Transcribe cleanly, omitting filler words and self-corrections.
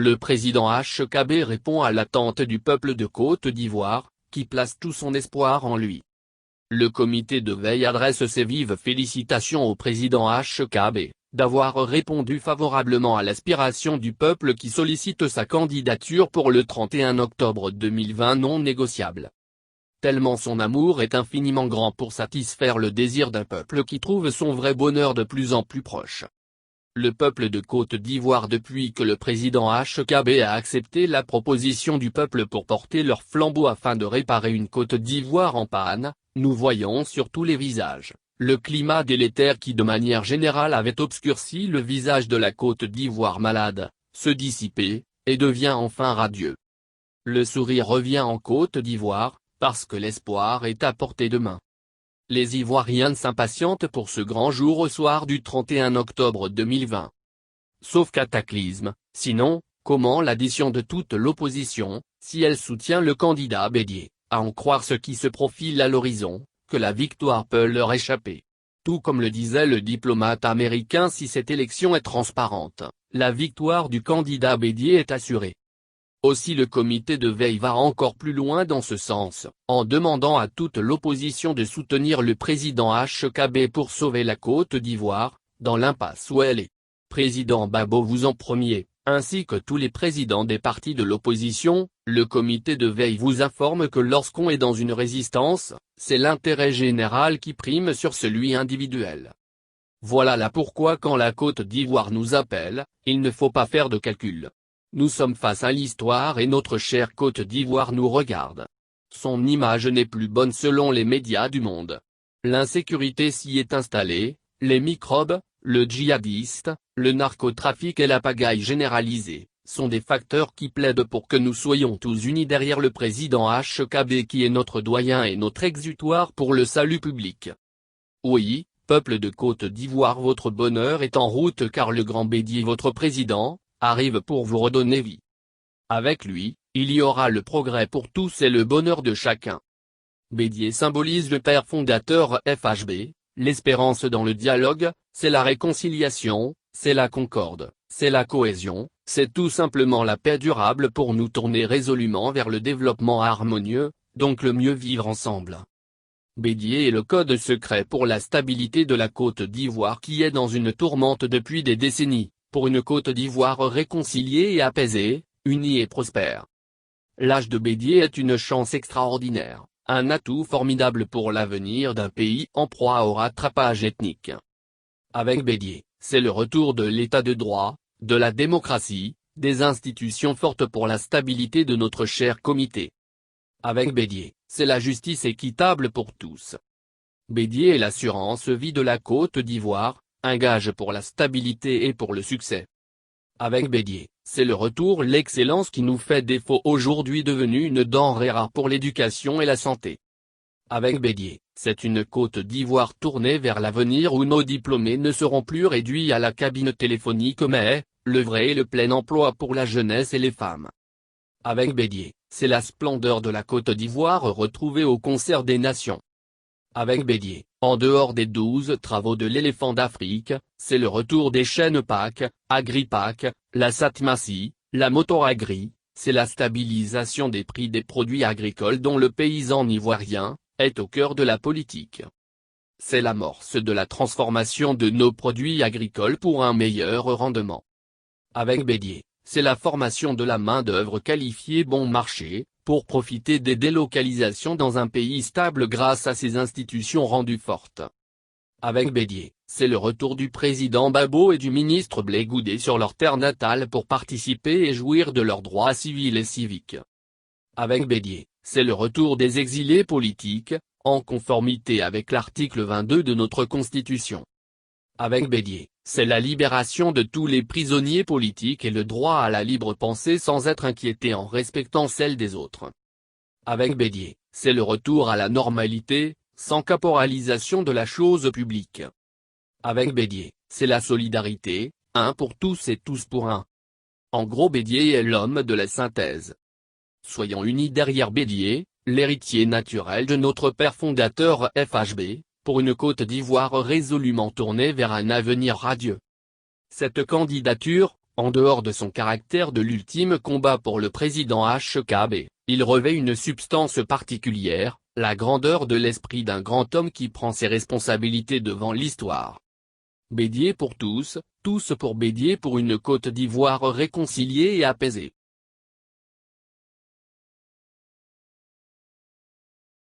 Le président HKB répond à l'attente du peuple de Côte d'Ivoire, qui place tout son espoir en lui. Le comité de veille adresse ses vives félicitations au président HKB, d'avoir répondu favorablement à l'aspiration du peuple qui sollicite sa candidature pour le 31 octobre 2020 non négociable. Tellement son amour est infiniment grand pour satisfaire le désir d'un peuple qui trouve son vrai bonheur de plus en plus proche. Le peuple de Côte d'Ivoire depuis que le président HKB a accepté la proposition du peuple pour porter leur flambeau afin de réparer une Côte d'Ivoire en panne, nous voyons sur tous les visages, le climat délétère qui de manière générale avait obscurci le visage de la Côte d'Ivoire malade, se dissiper, et devient enfin radieux. Le sourire revient en Côte d'Ivoire, parce que l'espoir est à portée de main. Les Ivoiriens s'impatientent pour ce grand jour au soir du 31 octobre 2020. Sauf cataclysme, sinon, comment l'addition de toute l'opposition, si elle soutient le candidat Bédié, à en croire ce qui se profile à l'horizon, que la victoire peut leur échapper. Tout comme le disait le diplomate américain, si cette élection est transparente, la victoire du candidat Bédié est assurée. Aussi le comité de veille va encore plus loin dans ce sens, en demandant à toute l'opposition de soutenir le président HKB pour sauver la Côte d'Ivoire, dans l'impasse où elle est. Président Gbagbo vous en premier, ainsi que tous les présidents des partis de l'opposition, le comité de veille vous informe que lorsqu'on est dans une résistance, c'est l'intérêt général qui prime sur celui individuel. Voilà là pourquoi quand la Côte d'Ivoire nous appelle, il ne faut pas faire de calcul. Nous sommes face à l'histoire et notre chère Côte d'Ivoire nous regarde. Son image n'est plus bonne selon les médias du monde. L'insécurité s'y est installée, les microbes, le djihadiste, le narcotrafic et la pagaille généralisée, sont des facteurs qui plaident pour que nous soyons tous unis derrière le président HKB qui est notre doyen et notre exutoire pour le salut public. Oui, peuple de Côte d'Ivoire, votre bonheur est en route car le grand Bédié votre président, arrive pour vous redonner vie. Avec lui, il y aura le progrès pour tous et le bonheur de chacun. Bédié symbolise le père fondateur FHB, l'espérance dans le dialogue, c'est la réconciliation, c'est la concorde, c'est la cohésion, c'est tout simplement la paix durable pour nous tourner résolument vers le développement harmonieux, donc le mieux vivre ensemble. Bédié est le code secret pour la stabilité de la Côte d'Ivoire qui est dans une tourmente depuis des décennies. Pour une Côte d'Ivoire réconciliée et apaisée, unie et prospère. L'âge de Bédié est une chance extraordinaire, un atout formidable pour l'avenir d'un pays en proie au rattrapage ethnique. Avec Bédié, c'est le retour de l'état de droit, de la démocratie, des institutions fortes pour la stabilité de notre cher comité. Avec Bédié, c'est la justice équitable pour tous. Bédié est l'assurance vie de la Côte d'Ivoire, un gage pour la stabilité et pour le succès. Avec Bédié, c'est le retour l'excellence qui nous fait défaut aujourd'hui devenue une denrée rare pour l'éducation et la santé. Avec Bédié, c'est une Côte d'Ivoire tournée vers l'avenir où nos diplômés ne seront plus réduits à la cabine téléphonique mais, le vrai et le plein emploi pour la jeunesse et les femmes. Avec Bédié, c'est la splendeur de la Côte d'Ivoire retrouvée au concert des nations. Avec Bédié, en dehors des 12 travaux de l'éléphant d'Afrique, c'est le retour des chaînes PAC, AgriPac, la Satmassi, la Motoragri, c'est la stabilisation des prix des produits agricoles dont le paysan ivoirien, est au cœur de la politique. C'est l'amorce de la transformation de nos produits agricoles pour un meilleur rendement. Avec Bédié, c'est la formation de la main-d'œuvre qualifiée bon marché, pour profiter des délocalisations dans un pays stable grâce à ses institutions rendues fortes. Avec Bédié, c'est le retour du président Gbagbo et du ministre Blé Goudé sur leur terre natale pour participer et jouir de leurs droits civils et civiques. Avec Bédié, c'est le retour des exilés politiques, en conformité avec l'article 22 de notre Constitution. Avec Bédié, c'est la libération de tous les prisonniers politiques et le droit à la libre pensée sans être inquiété en respectant celle des autres. Avec Bédié, c'est le retour à la normalité, sans caporalisation de la chose publique. Avec Bédié, c'est la solidarité, un pour tous et tous pour un. En gros, Bédié est l'homme de la synthèse. Soyons unis derrière Bédié, l'héritier naturel de notre père fondateur FHB, pour une Côte d'Ivoire résolument tournée vers un avenir radieux. Cette candidature, En dehors de son caractère de l'ultime combat pour le président Achebe, il revêt une substance particulière, la grandeur de l'esprit d'un grand homme qui prend ses responsabilités devant l'histoire. Bédier pour tous, tous pour Bédier pour une Côte d'Ivoire réconciliée et apaisée.